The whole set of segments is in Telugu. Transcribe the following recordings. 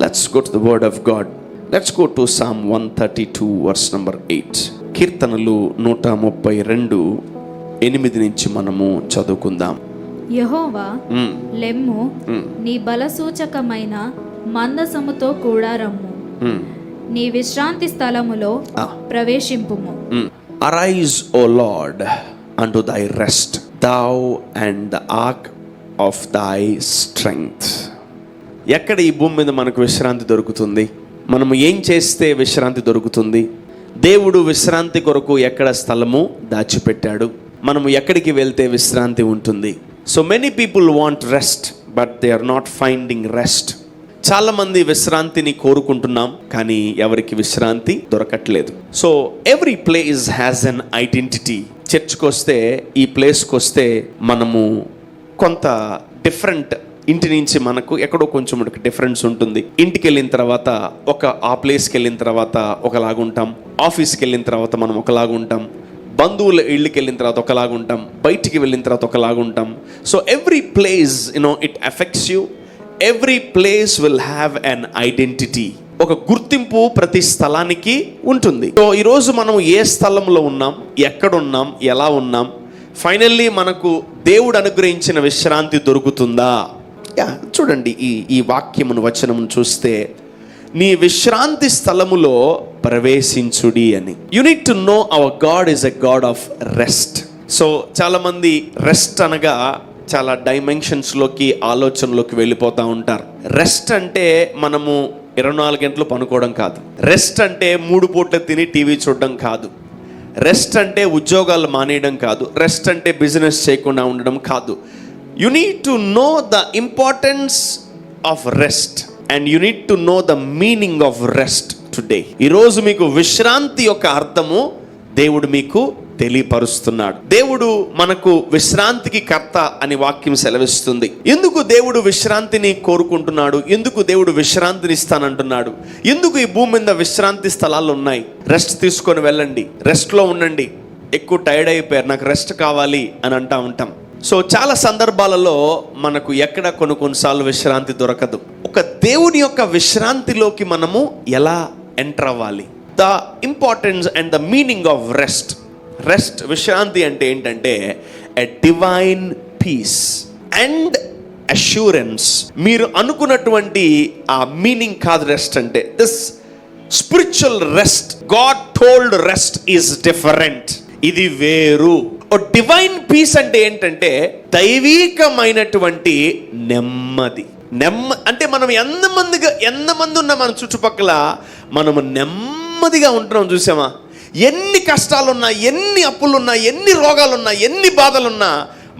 Let's go to the word of God. Let's go to Psalm 132 verse number 8. కీర్తనలు 132 8 నుంచి మనము చదువుకుందాం. యెహోవా లెమ్ము, నీ బలసూచకమైన మందసముతో కూడా రమ్ము, నీ విశ్రాంతి స్థలములో ప్రవేశింపుము. Arise, O Lord, unto thy rest, thou and the ark of thy strength. ఎక్కడ ఈ భూమి మీద మనకు విశ్రాంతి దొరుకుతుంది? మనము ఏం చేస్తే విశ్రాంతి దొరుకుతుంది? దేవుడు విశ్రాంతి కొరకు ఎక్కడ స్థలము దాచిపెట్టాడు? మనము ఎక్కడికి వెళ్తే విశ్రాంతి ఉంటుంది? So many people want rest, but they are not finding rest. చాలా మంది విశ్రాంతిని కోరుకుంటున్నాం, కానీ ఎవరికి విశ్రాంతి దొరకట్లేదు. So every place has an identity. చర్చ్కి వస్తే, ఈ ప్లేస్కి వస్తే మనము కొంత డిఫరెంట్, ఇంటి నుంచి మనకు ఎక్కడో కొంచెం డిఫరెన్స్ ఉంటుంది. ఇంటికి వెళ్ళిన తర్వాత ఆ ప్లేస్కి వెళ్ళిన తర్వాత ఒకలాగుంటాం, ఆఫీస్కి వెళ్ళిన తర్వాత మనం ఒకలాగుంటాం, బంధువుల ఇళ్ళకి వెళ్ళిన తర్వాత ఒకలాగుంటాం, బయటికి వెళ్ళిన తర్వాత ఒకలాగుంటాం. So every place it effects you. Every place will have an identity. ఒక గుర్తింపు ప్రతి స్థలానికి ఉంటుంది. సో ఈరోజు మనం ఏ స్థలంలో ఉన్నాం, ఎక్కడున్నాం, ఎలా ఉన్నాం, ఫైనల్లీ మనకు దేవుడు అనుగ్రహించిన విశ్రాంతి దొరుకుతుందా? చూడండి, ఈ వాక్యమును వచనమును చూస్తే, నీ విశ్రాంతి స్థలములో ప్రవేశించుడి అని. You need to no hour God is a God of rest. So చాలా మంది రెస్ట్ అనగా చాలా డైమెన్షన్స్లోకి, ఆలోచనలోకి వెళ్ళిపోతూ ఉంటారు. రెస్ట్ అంటే మనము 24 గంటలు పనుకోవడం కాదు. రెస్ట్ అంటే 3 పూట్ల తిని టీవీ చూడడం కాదు. రెస్ట్ అంటే ఉద్యోగాలు మానేయడం కాదు. రెస్ట్ అంటే బిజినెస్ చేయకుండా ఉండడం కాదు. You need to know the importance of rest and you need to know the meaning of rest today. ఈరోజు మీకు విశ్రాంతి యొక్క అర్థము దేవుడు మీకు తెలియపరుస్తున్నాడు. దేవుడు మనకు విశ్రాంతికి కర్త అని వాక్యం సెలవిస్తుంది. ఎందుకు దేవుడు విశ్రాంతిని కోరుకుంటున్నాడు? ఎందుకు దేవుడు విశ్రాంతిని ఇస్తానంటున్నాడు? ఎందుకు ఈ భూమి మీద విశ్రాంతి స్థలాలు ఉన్నాయి? రెస్ట్ తీసుకొని వెళ్ళండి, రెస్ట్లో ఉండండి. ఎక్కువ టైర్డ్ అయిపోయారు, నాకు రెస్ట్ కావాలి అని అంటా ఉంటాం. సో చాలా సందర్భాలలో మనకు ఎక్కడ కొన్నిసార్లు విశ్రాంతి దొరకదు. ఒక దేవుని యొక్క విశ్రాంతిలోకి మనము ఎలా ఎంటర్ అవ్వాలి? The importance and the meaning of rest. Rest, విశ్రాంతి అంటే ఏంటంటే ఎ డివైన్ పీస్ అండ్ అష్యూరెన్స్. మీరు అనుకున్నటువంటి ఆ మీనింగ్ కాదు రెస్ట్ అంటే. This spiritual rest, God told rest is different. ఇది వేరు. ఓ డివైన్ పీస్ అంటే ఏంటంటే దైవీకమైనటువంటి నెమ్మది. అంటే మనం ఎంతమంది ఉన్నా మన చుట్టుపక్కల మనము నెమ్మదిగా ఉంటున్నాం. చూసామా? ఎన్ని కష్టాలున్నా, ఎన్ని అప్పులున్నా, ఎన్ని రోగాలున్నా, ఎన్ని బాధలున్నా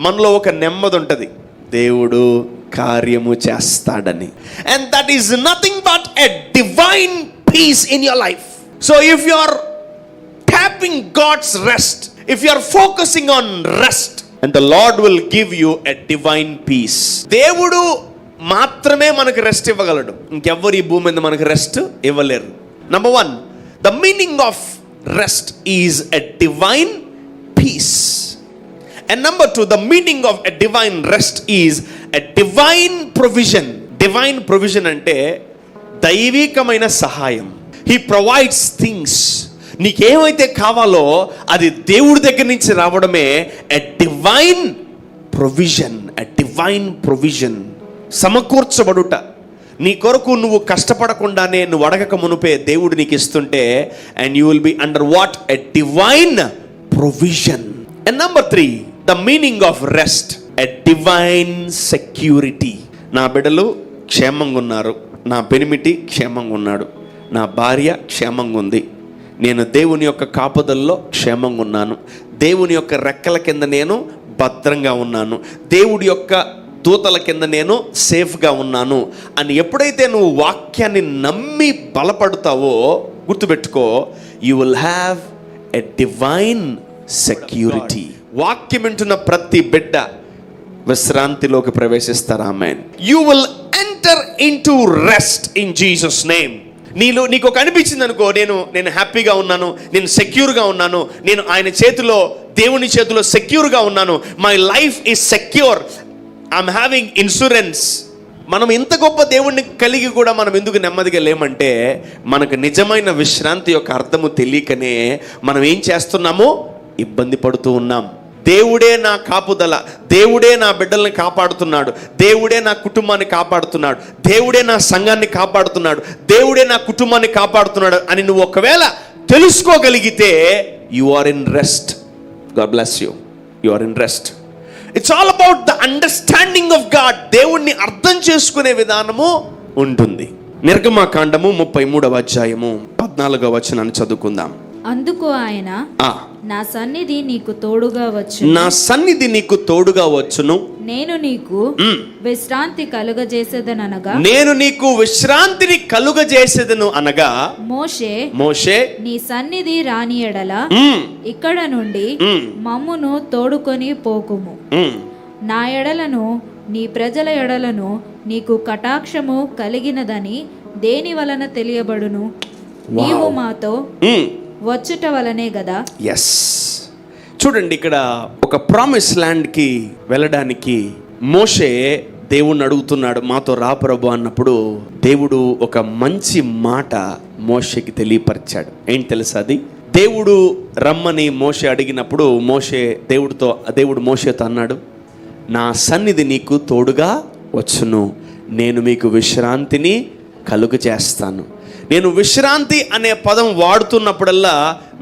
మనలో ఒక నెమ్మది ఉంటుంది. దేవుడు కార్యము చేస్తాడని. And that is nothing but a divine peace in your life. So if you are tapping God's rest, if you are focusing on rest, and the Lord will give you a divine peace. దేవుడు మాత్రమే మనకు రెస్ట్ ఇవ్వగలడు. ఇంకెవ్వరు ఈ భూమి మీద మనకు రెస్ట్ ఇవ్వలేరు. Number 1, the meaning of rest is a divine peace. And number 2, the meaning of a divine rest is a divine provision. Divine provision అంటే దైవికమైన సహాయం. He provides things. నీకేమైతే కావాలో అది దేవుడి దగ్గర నుంచి రావడమే a divine provision. A divine provision, సమకూర్చబడుట. నీ కొరకు నువ్వు కష్టపడకుండానే, నువ్వు అడగక మునుపే దేవుడు నీకు ఇస్తుంటే, and you will be under what? A divine provision. And number 3, the meaning of rest, a divine security. నా బిడ్డలు క్షేమంగా ఉన్నారు, నా పెనిమిటి క్షేమంగా ఉన్నాడు, నా భార్య క్షేమంగా ఉంది, నేను దేవుని యొక్క కాపుదల్లో క్షేమంగా ఉన్నాను, దేవుని యొక్క రెక్కల కింద నేను భద్రంగా ఉన్నాను, దేవుడి యొక్క దూతల కింద నేను సేఫ్గా ఉన్నాను అని ఎప్పుడైతే నువ్వు వాక్యాన్ని నమ్మి బలపడతావో, గుర్తుపెట్టుకో, you will have a divine security. వాక్యం వింటున్న ప్రతి బిడ్డ విశ్రాంతిలోకి ప్రవేశిస్తారు. ఆమేన్. You will enter into rest in Jesus name. నీకు ఒక అనిపించింది అనుకో, నేను హ్యాపీగా ఉన్నాను, నేను సెక్యూర్గా ఉన్నాను, నేను ఆయన చేతిలో, దేవుని చేతిలో సెక్యూర్గా ఉన్నాను, my life is secure, I'm having insurance, మనం ఇంత గొప్ప దేవుణ్ణి కలిగి కూడా మనం ఎందుకు నెమ్మదిగా లేమంటే మనకు నిజమైన విశ్రాంతి యొక్క అర్థము తెలియకనే మనం ఏం చేస్తున్నామో ఇబ్బంది పడుతూ ఉన్నాం. దేవుడే నా కాపుదల, దేవుడే నా బిడ్డల్ని కాపాడుతున్నాడు, దేవుడే నా కుటుంబాన్ని కాపాడుతున్నాడు, దేవుడే నా సంఘాన్ని కాపాడుతున్నాడు, దేవుడే నా కుటుంబాన్ని కాపాడుతున్నాడు అని నువ్వు ఒకవేళ తెలుసుకోగలిగితే you are in rest. God bless you. You are in rest. It's all about the understanding of God. దేవుణ్ణి అర్థం చేసుకునే విధానము ఉంటుంది. నిర్గమకాండము 33వ అధ్యాయము 14వ వచనాన్ని చదువుకుందాం. అందుకు ఆయన, నా సన్నిధి నీకు తోడుగా వచ్చు, నా సన్నిధి నీకు తోడుగా వచ్చును, నేను నీకు విశ్రాంతి కలుగజేసేదనగా, నేను నీకు విశ్రాంతిని కలుగజేసేదను అనగా, మోషే నీ సన్నిధి రాని ఎడల ఇక్కడ నుండి మమ్మును తోడుకొని పోకుము. నా ఎడలను నీ ప్రజల ఎడలను నీకు కటాక్షము కలిగినదని దేని వలన తెలియబడును? నీవు మాతో వచ్చుట వలనే గదా. ఎస్, చూడండి, ఇక్కడ ఒక ప్రామిస్ ల్యాండ్కి వెళ్ళడానికి మోషే దేవుణ్ణి అడుగుతున్నాడు, మాతో రా ప్రభు అన్నప్పుడు దేవుడు ఒక మంచి మాట మోషేకి తెలియపరిచాడు. ఏంటి తెలుసా అది? దేవుడు రమ్మని మోషే అడిగినప్పుడు దేవుడు మోషేతో అన్నాడు, నా సన్నిధి నీకు తోడుగా వచ్చును, నేను మీకు విశ్రాంతిని కలుగ చేస్తాను. నేను విశ్రాంతి అనే పదం వాడుతున్నప్పుడల్లా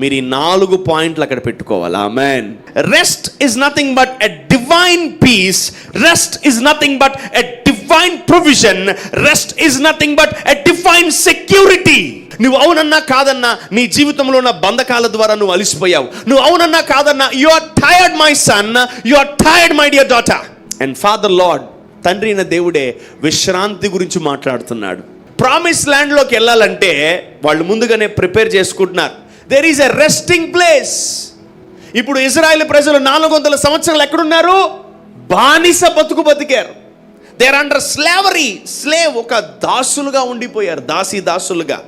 మీరు ఈ 4 పాయింట్లు అక్కడ పెట్టుకోవాలి. ఆమేన్. Rest is nothing but a divine peace. Rest is nothing but a divine provision. Rest is nothing but a divine security. నువ్వు అవునన్నా కాదన్నా నీ జీవితంలో ఉన్న బంధకాల ద్వారా నువ్వు అలిసిపోయావు. నువ్వు అవునన్నా కాదన్నా, you are tired my son, you are tired my dear daughter. And father lord, తండ్రి అయిన దేవుడే విశ్రాంతి గురించి మాట్లాడుతున్నాడు. ప్రామిస్ ల్యాండ్లోకి వెళ్ళాలంటే వాళ్ళు ముందుగానే ప్రిపేర్ చేసుకుంటున్నారు. There is a resting place. ఇప్పుడు ఇజ్రాయెల్ ప్రజలు 400 సంవత్సరాలు ఎక్కడున్నారు? బానిస బతికారు. They are under slavery. ఒక దాసులుగా ఉండిపోయారు, దాసులుగా.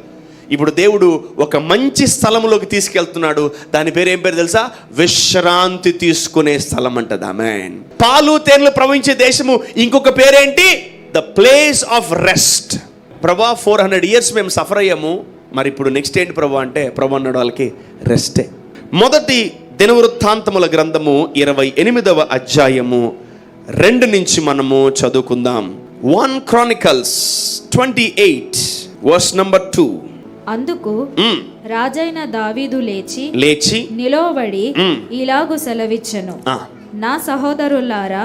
ఇప్పుడు దేవుడు ఒక మంచి స్థలంలోకి తీసుకెళ్తున్నాడు. దాని పేరు ఏం పేరు తెలుసా? విశ్రాంతి తీసుకునే స్థలం అంటది. ఆమేన్. పాలు తేనెలు ప్రవహించే దేశము ఇంకొక పేరేంటి? The place of rest. ప్రభా 400 years మేము సఫర్ అయ్యాము, మరి ఇప్పుడు నెక్స్ట్ ఏంటి ప్రభా అంటే, ప్రభు అన్నాడు వాళ్ళకి రెస్టే. మొదటి దినవృత్తాంతముల గ్రంథము 28వ అధ్యాయము 2 నుంచి మనము చదువుకుందాం. 1 Chronicles 28 verse number 2. అందుకు రాజైన దావీదు లేచి నిలవబడి ఇలాగు సెలవిచ్చెను, నా సహోదరులారా,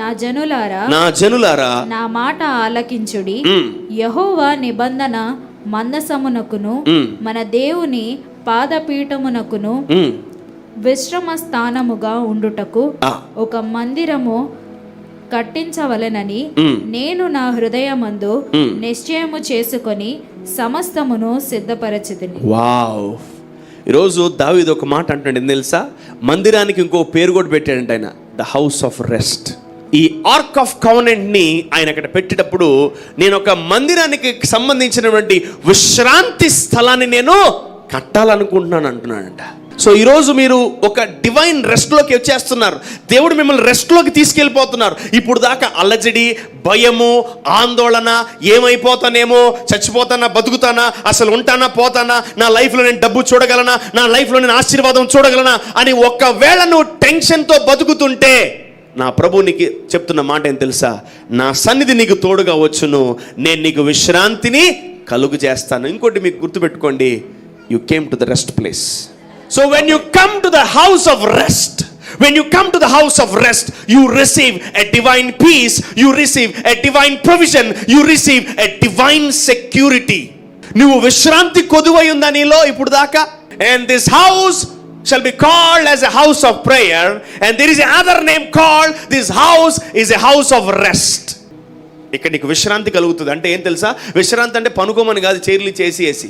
నా జనులారా, నా మాట ఆలకించుడి. యెహోవా నిబంధన మందసమునకును మన దేవుని పాదపీఠమునకును విశ్రమ స్థానముగా ఉండుటకు ఒక మందిరము కట్టించవలెనని నేను నా హృదయమందు నిశ్చయము చేసుకొని సమస్తమును సిద్ధపరచితిని. వావ్! ఈరోజు దావీదు ఒక మాట అంటాడు, ఏం తెలుసా? మందిరానికి ఇంకో పేరు కూడా పెట్టాడంట ఆయన, ద హౌస్ ఆఫ్ రెస్ట్. ఈ ఆర్క్ ఆఫ్ కవెనెంట్ ని ఆయన అక్కడ పెట్టేటప్పుడు, నేను ఒక మందిరానికి సంబంధించినటువంటి విశ్రాంతి స్థలాన్ని నేను కట్టాలనుకుంటున్నాను అంటున్నాడంట. సో ఈరోజు మీరు ఒక డివైన్ రెస్ట్లోకి వచ్చేస్తున్నారు. దేవుడు మిమ్మల్ని రెస్ట్లోకి తీసుకెళ్ళిపోతున్నారు. ఇప్పుడు దాకా అలజడి, భయము, ఆందోళన, ఏమైపోతానేమో, చచ్చిపోతానా బతుకుతానా, అసలు ఉంటానా పోతానా, నా లైఫ్లో నేను డబ్బు చూడగలనా, నా లైఫ్లో నేను ఆశీర్వాదం చూడగలనా అని ఒకవేళ నువ్వు టెన్షన్తో బతుకుతుంటే, నా ప్రభు నీకు చెప్తున్న మాట ఏం తెలుసా? నా సన్నిధి నీకు తోడుగా వచ్చును, నేను నీకు విశ్రాంతిని కలుగు చేస్తాను. ఇంకోటి మీకు గుర్తుపెట్టుకోండి, you came to the rest place. So when you come to the house of rest, you receive a divine peace, you receive a divine provision, you receive a divine security. నువ్వు విశ్రాంతి కొదువై ఉందా నీలో ఇప్పుడు దాకా? And this house shall be called as a house of prayer, and there is another name called, this house is a house of rest. ఇక్కడ నీకు విశ్రాంతి కలుగుతుంది. అంటే ఏం తెలుసా? విశ్రాంతి అంటే పనుకోమని కాదు, చైర్లు చేసి.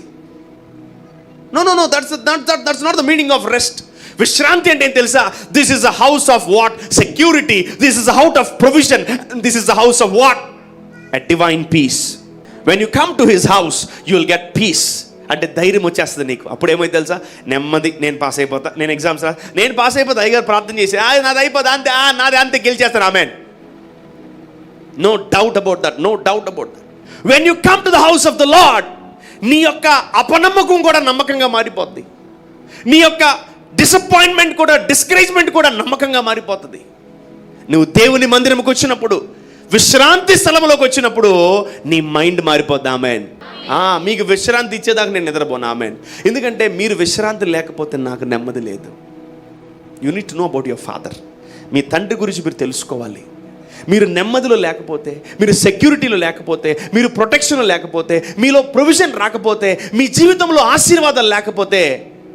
No, that's not the meaning of rest. విశ్రాంతి అంటే ఏం తెలుసా? This is a house of what? Security. This is a house of provision. This is the house of what? A divine peace. When you come to his house, you will get peace. అంటే ధైర్యం వచ్చేస్తుంది నీకు. అప్పుడు ఏమైతే తెలుసా? నెమ్మది. నేను పాస్ అయిపోతా, నేను ఎగ్జామ్స్ నేను పాస్ అయిపోతా, అయ్యగారు ప్రార్థన చేసి నాది అయిపోతా, అంతే, నాది అంతే, గెలిచేస్తాను. ఆమెన్. No doubt about that, no doubt about that. When you come to the house of the lord, నీ యొక్క అపనమ్మకం కూడా నమ్మకంగా మారిపోద్ది. నీ యొక్క డిసప్పాయింట్మెంట్ కూడా, డిస్కరేజ్మెంట్ కూడా నమ్మకంగా మారిపోతుంది. నువ్వు దేవుని మందిరంకి వచ్చినప్పుడు, విశ్రాంతి స్థలంలోకి వచ్చినప్పుడు నీ మైండ్ మారిపోద్ది. ఆమేన్. మీకు విశ్రాంతి ఇచ్చేదాకా నేను నిద్రపోను. ఆమేన్. ఎందుకంటే మీరు విశ్రాంతి లేకపోతే నాకు నెమ్మది లేదు. You need to know about your father. మీ తండ్రి గురించి మీరు తెలుసుకోవాలి. మీరు నెమ్మదిలో లేకపోతే, మీరు సెక్యూరిటీలో లేకపోతే, మీరు ప్రొటెక్షన్లో లేకపోతే, మీలో ప్రొవిజన్ రాకపోతే, మీ జీవితంలో ఆశీర్వాదాలు లేకపోతే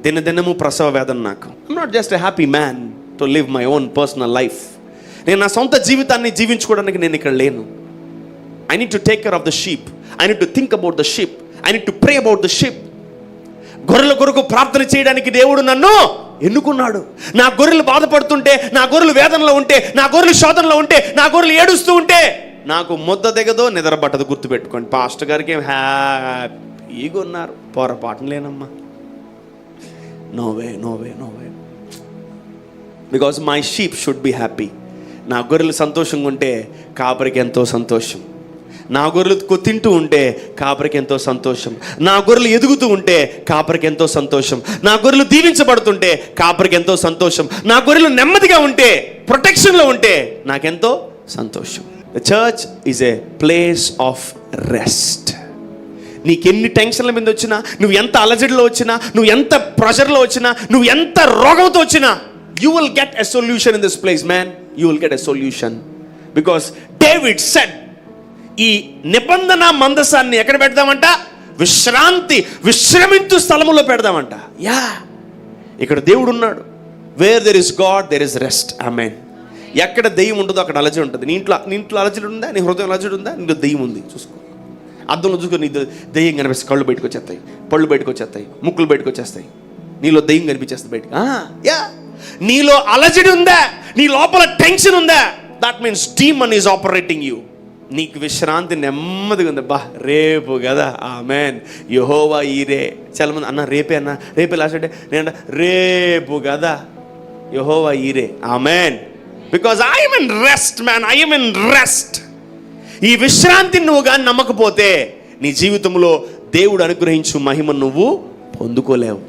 దినదినము ప్రసవ వేదన నాకు. I'm not just a happy man to live my own personal life. నేను నా సొంత జీవితాన్ని జీవించుకోవడానికి నేను ఇక్కడ లేను. I need to take care of the sheep. I need to think about the sheep. I need to pray about the sheep. గొర్రెల కొరకు ప్రార్థన చేయడానికి దేవుడు నన్ను ఎన్నుకున్నాడు. నా గొర్రెలు బాధపడుతుంటే, నా గొర్రెలు వేదనలో ఉంటే, నా గొర్రెలు శోధనలో ఉంటే, నా గొర్రెలు ఏడుస్తూ ఉంటే నాకు ముద్ద దిగదో, నిద్ర పట్టదు. గుర్తుపెట్టుకోండి. పాస్టర్ గారికి ఏం హ్యాపీగా ఉన్నారు, పొరపాటు లేనమ్మా. No way, no way, no way. Because my sheep should be happy. నా గొర్రెలు సంతోషంగా ఉంటే కాపరికి ఎంతో సంతోషం. నా గొర్రెలు తింటూ ఉంటే కాపరికి ఎంతో సంతోషం. నా గొర్రెలు ఎదుగుతూ ఉంటే కాపరికి ఎంతో సంతోషం. నా గొర్రెలు దీవించబడుతుంటే కాపరికి ఎంతో సంతోషం. నా గొర్రెలు నెమ్మదిగా ఉంటే, ప్రొటెక్షన్లో ఉంటే నాకెంతో సంతోషం. The church is a place of rest. నీకెన్ని టెన్షన్ల మీద వచ్చినా, నువ్వు ఎంత అలజడిలో వచ్చినా, నువ్వు ఎంత ప్రెషర్లో వచ్చినా, నువ్వు ఎంత రోగంతో వచ్చినా, you will get a solution in this place, man. You will get a solution. Because David said, ఈ నిబంధన మందసాన్ని ఎక్కడ పెడదామంట? విశ్రమించు స్థలములో పెడదామంట. యా, ఇక్కడ దేవుడు ఉన్నాడు. Where there is God there is rest. ఆమేన్. ఎక్కడ దెయ్యం ఉంటుందో అక్కడ అలజడి ఉంటుంది. నీ ఇంట్లో అలజడి ఉందా? నీ హృదయం అలజడి ఉందా? నీలో దెయ్యం ఉంది. చూసుకో, అద్దంలో చూసుకో. నీ దెయ్యం కనిపిస్తే కళ్ళు బయటకు వచ్చేస్తాయి, పళ్ళు బయటకు వచ్చేస్తాయి, ముక్కులు బయటకు వచ్చేస్తాయి. నీలో దెయ్యం కనిపించేస్తుంది బయటకు. యా, నీలో అలజడి ఉందా? నీ లోపల టెన్షన్ ఉందా? That means demon is operating you. నీకు విశ్రాంతి నెమ్మదిగా ఉంది. బా, రేపు కదా. ఆమేన్. యెహోవా ఈరే. చాలా మంది అన్న రేపే, అన్న రేపే లాస్ట్ డే. నేను రేపు కదా, యెహోవా ఈరే. ఆమేన్. Because I'm in rest man, I'm in rest. ఈ విశ్రాంతిని నువ్వు కానీ నమ్మకపోతే నీ జీవితంలో దేవుడు అనుగ్రహించు మహిమ నువ్వు పొందుకోలేవు.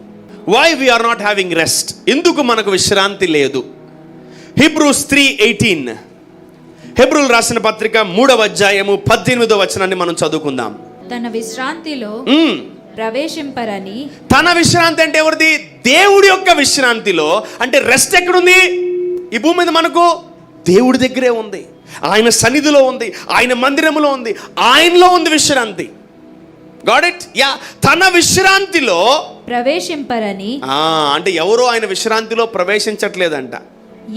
Why we are not having rest? ఎందుకు మనకు విశ్రాంతి లేదు? హీబ్రూస్ 3:18, హెబ్రీయులకు రాసిన పత్రిక 3వ అధ్యాయము 18వ వచనాన్ని మనం చదువుకుందాం. తన విశ్రాంతిలో ప్రవేశింపరని. తన విశ్రాంతి అంటే ఎవరిది? దేవుడి యొక్క విశ్రాంతిలో. అంటే రెస్ట్ ఎక్కడుంది? ఈ భూమి మీద మనకు దేవుడి దగ్గరే ఉంది. ఆయన సన్నిధిలో ఉంది, ఆయన మందిరములో ఉంది, ఆయనలో ఉంది విశ్రాంతి. Got it? యా, తన విశ్రాంతిలో ప్రవేశింపరని. అంటే ఎవరో ఆయన విశ్రాంతిలో ప్రవేశించట్లేదంట.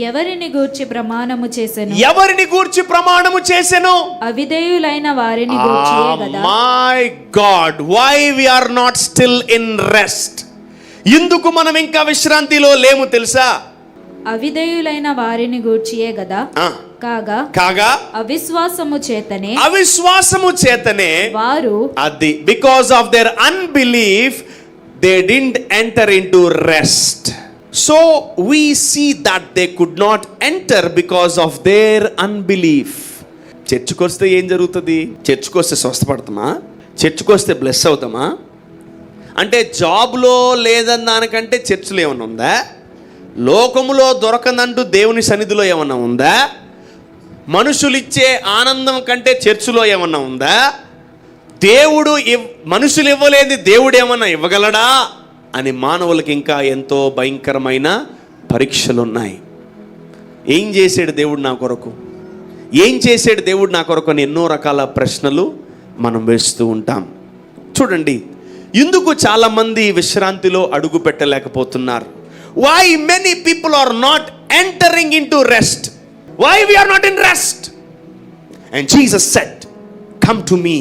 ఎవరిని గూర్చి ప్రమాణము చేసెను? ఎవరిని గూర్చి ప్రమాణము చేసెను? అవిధేయులైన వారిని గూర్చియే కదా. My God, why we are not still in rest? ఎందుకు మనం ఇంకా విశ్రాంతిలో లేము తెలుసా? అవిధేయులైన వారిని గూర్చియే కదా. కాగా అవిశ్వాసము చేతనే వారు, అది because of their unbelief they didn't enter into rest. So we see that they could not enter because of their unbelief. చర్చికి వస్తే ఏం జరుగుతుంది? చర్చికి వస్తే స్వస్థపడతామా? చర్చికి వస్తే బ్లెస్ అవుతామా? అంటే జాబ్లో లేదని దానికంటే చర్చిలో ఏమన్నా ఉందా? లోకములో దొరకనంటూ దేవుని సన్నిధిలో ఏమన్నా ఉందా? మనుషులు ఇచ్చే ఆనందం కంటే చర్చిలో ఏమన్నా ఉందా? దేవుడు మనుషులు ఇవ్వలేని దేవుడు ఏమన్నా ఇవ్వగలడా అని మానవులకి ఇంకా ఎంతో భయంకరమైన పరీక్షలు ఉన్నాయి. ఏం చేసాడు దేవుడు నా కొరకు? ఏం చేసాడు దేవుడు నా కొరకు అని ఎన్నో రకాల ప్రశ్నలు మనం వేస్తూ ఉంటాం. చూడండి, ఎందుకు చాలామంది విశ్రాంతిలో అడుగు పెట్టలేకపోతున్నారు? Why many people are not entering into rest? Why we are not in rest? And Jesus said, come to me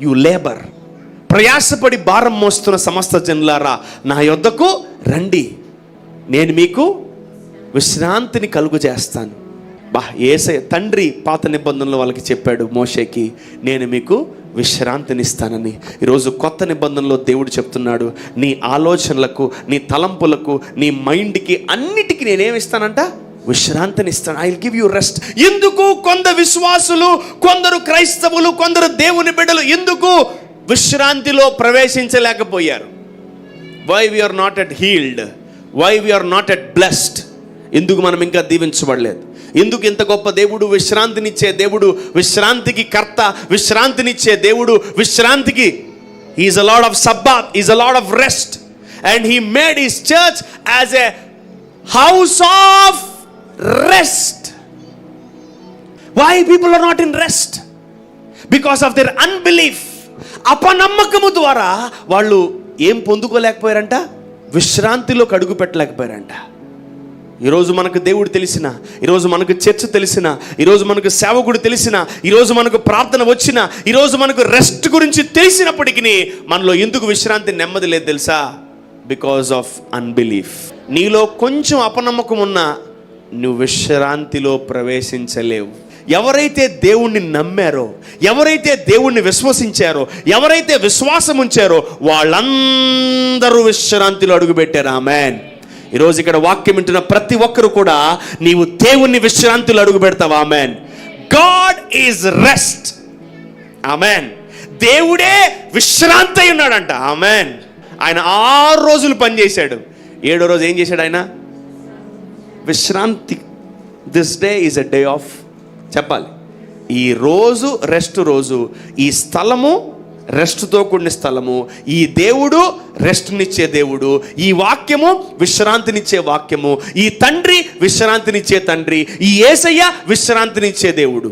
you labour, ప్రయాసపడి భారం మోస్తున్న సమస్త జనులారా నా యొద్దకు రండి, నేను మీకు విశ్రాంతిని కలుగు చేస్తాను. యేసయ్య తండ్రి పాత నిబంధనలో వాళ్ళకి చెప్పాడు మోషేకి, నేను మీకు విశ్రాంతినిస్తానని. ఈరోజు కొత్త నిబంధనలో దేవుడు చెప్తున్నాడు, నీ ఆలోచనలకు, నీ తలంపులకు, నీ మైండ్కి, అన్నిటికీ నేనేమిస్తానంట? విశ్రాంతిని ఇస్తాను. I will give you rest. ఎందుకు కొందరు విశ్వాసులు, కొందరు క్రైస్తవులు, కొందరు దేవుని బిడ్డలు ఎందుకు విశ్రాంతిలో ప్రవేశించలేకపోయారు? Why we are not at healed, why we are not at blessed? ఎందుకు మనం ఇంకా దీవించబడలేదు? ఎందుకు ఇంత గొప్ప దేవుడు, విశ్రాంతినిచ్చే దేవుడు, విశ్రాంతికి కర్త, విశ్రాంతినిచ్చే దేవుడు, విశ్రాంతికి is a lord of Sabbath, is a lord of rest, and he made his church as a house of rest. Why people are not in rest? Because of their unbelief. అపనమ్మకము ద్వారా వాళ్ళు ఏం పొందుకోలేకపోయారంట? విశ్రాంతిలోకి అడుగు పెట్టలేకపోయారంట. ఈరోజు మనకు దేవుడు తెలిసిన, ఈరోజు మనకు చర్చ తెలిసిన, ఈరోజు మనకు సేవకుడు తెలిసిన, ఈరోజు మనకు ప్రార్థన వచ్చిన, ఈరోజు మనకు రెస్ట్ గురించి తెలిసినప్పటికీ మనలో ఎందుకు విశ్రాంతి, నెమ్మది లేదు తెలుసా? Because of unbelief. నీలో కొంచెం అపనమ్మకం ఉన్నా నువ్వు విశ్రాంతిలో ప్రవేశించలేవు. ఎవరైతే దేవుణ్ణి నమ్మారో, ఎవరైతే దేవుణ్ణి విశ్వసించారో, ఎవరైతే విశ్వాసం ఉంచారో వాళ్ళందరూ విశ్రాంతిలో అడుగుపెట్టారు. ఆమేన్. ఈరోజు ఇక్కడ వాక్యం వింటున్న ప్రతి ఒక్కరు కూడా నీవు దేవుణ్ణి విశ్రాంతిలో అడుగు పెడతావు. ఆమేన్. God is rest. ఆమేన్. దేవుడే విశ్రాంతి అయి ఉన్నాడంట. ఆమేన్. ఆయన 6 రోజులు పనిచేశాడు, 7వ రోజు ఏం చేశాడు? ఆయన విశ్రాంతి. This day is a day of, చెప్పాలి, ఈ రోజు రెస్ట్ రోజు, ఈ స్థలము రెస్ట్తో కూడిన స్థలము, ఈ దేవుడు రెస్ట్నిచ్చే దేవుడు, ఈ వాక్యము విశ్రాంతినిచ్చే వాక్యము, ఈ తండ్రి విశ్రాంతినిచ్చే తండ్రి, ఈ యేసయ్య విశ్రాంతినిచ్చే దేవుడు.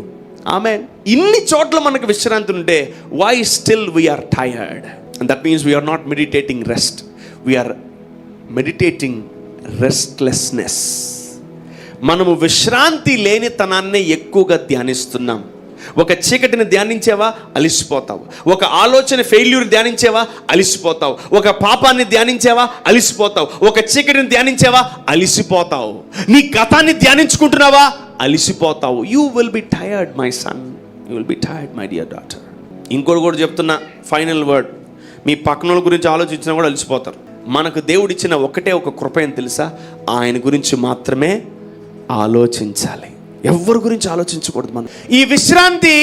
ఆమేన్. ఇన్ని చోట్ల మనకు విశ్రాంతి ఉంటే why still we are tired? And that means we are not meditating rest, we are meditating restlessness. మనము విశ్రాంతి లేనితనాన్నే ఎక్కువగా ధ్యానిస్తున్నాం. ఒక చీకటిని ధ్యానించేవా, అలిసిపోతావు. ఒక ఆలోచన ఫెయిల్యూర్ ధ్యానించేవా, అలిసిపోతావు. ఒక పాపాన్ని ధ్యానించేవా, అలిసిపోతావు. ఒక చీకటిని ధ్యానించేవా, అలిసిపోతావు. నీ గతాన్ని ధ్యానించుకుంటున్నావా, అలిసిపోతావు. You will be tired my son, you will be tired my dear daughter. ఇంకోటి కూడా చెప్తున్నా, ఫైనల్ వర్డ్. మీ పక్కన గురించి ఆలోచించినా కూడా అలిసిపోతారు. మనకు దేవుడిచ్చిన ఒకటే ఒక కృప ఏం తెలుసా? ఆయన గురించి మాత్రమే ఆలోచించాలి, ఎవరి గురించి ఆలోచించకూడదు. మనం ఈ విశ్రాంతి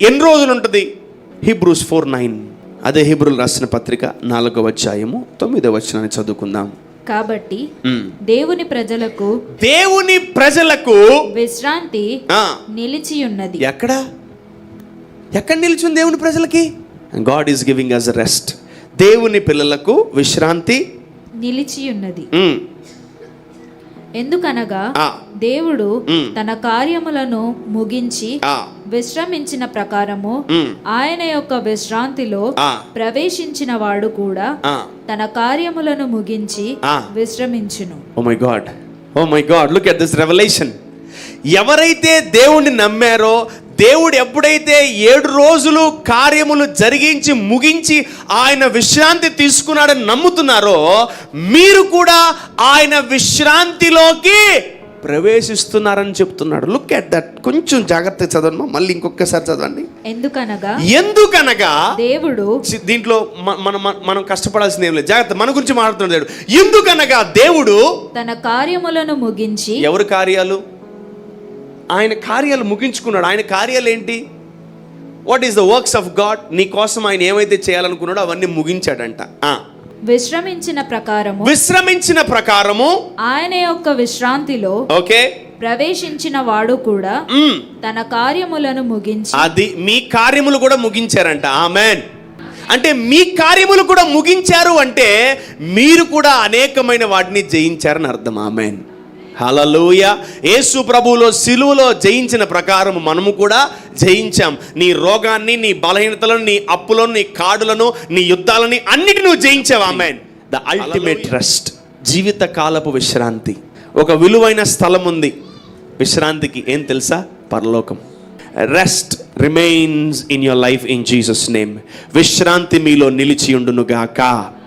ఎన్ని రోజులు ఉంటుంది? హీబ్రూస్ 4:9. అదే హీబ్రూలు రాసిన పత్రిక 4వ అధ్యాయము 9వ వచనాన్ని చదువుకుందాం. కాబట్టి దేవుని ప్రజలకు విశ్రాంతి నిలిచి ఉన్నది. ఎక్కడ నిలిచి ఉంది దేవుని ప్రజలకి? God is giving us rest. దేవుని పిల్లలకు విశ్రాంతి నిలిచి ఉన్నది. ఎందుకనగా దేవుడు తన కార్యములను ముగించి విశ్రమించిన ప్రకారము ఆయన యొక్క విశ్రాంతిలో ప్రవేశించిన వాడు కూడా తన కార్యములను ముగించి విశ్రమించును. Oh my God, look at this revolution. ఎవరైతే దేవుణ్ణి నమ్మారో, దేవుడు ఎప్పుడైతే 7 రోజులు కార్యములు జరిగించి ముగించి ఆయన విశ్రాంతి తీసుకున్నాడని నమ్ముతున్నారో, మీరు కూడా ఆయన విశ్రాంతిలోకి ప్రవేశిస్తున్నారని చెప్తున్నాడు. Look at that. కొంచెం జాగ్రత్తగా చదవండి, మళ్ళీ ఇంకొకసారి చదవండి. ఎందుకనగా దేవుడు, దీంట్లో మనం కష్టపడాల్సింది ఏం లేదు, జాగ్రత్త, మన గురించి మాట్లాడుతున్నాడు దేవుడు. ఎందుకనగా దేవుడు తన కార్యములను ముగించి. ఎవరి కార్యాలు? ఆయన కార్యాలు ముగించుకున్నాడు. ఆయన కార్యాలు ఏంటి? What is the works of God? నీ కోసం ఆయన ఏమైతే చేయాలనుకున్నాడో అవన్నీ ముగించాడంట. విశ్రమించిన ప్రకారము ఆయన యొక్క విశ్రాంతిలో ప్రవేశించిన వాడు కూడా తన కార్యములను ముగించి. అది మీ కార్యములు కూడా ముగించారంట. ఆమేన్. అంటే మీ కార్యములు కూడా ముగించారు అంటే మీరు కూడా అనేకమైన వాటిని జయించారని అర్థం. ఆమేన్. హల్లెలూయా. యేసు ప్రభువులో సిలువలో జయించిన ప్రకారం మనము కూడా జయించాం. నీ రోగాన్ని, నీ బలహీనతలను, నీ అప్పులను, నీ కాడులను, నీ యుద్ధాలని అన్నిటి నువ్వు జయించావు. ఆమేన్. ద అల్టిమేట్ రెస్ట్, జీవిత కాలపు విశ్రాంతి. ఒక విలువైన స్థలం ఉంది విశ్రాంతికి, ఏం తెలుసా? పరలోకం. Rest remains in your life in Jesus name. విశ్రాంతి మీలో నిలిచి ఉండును గాక.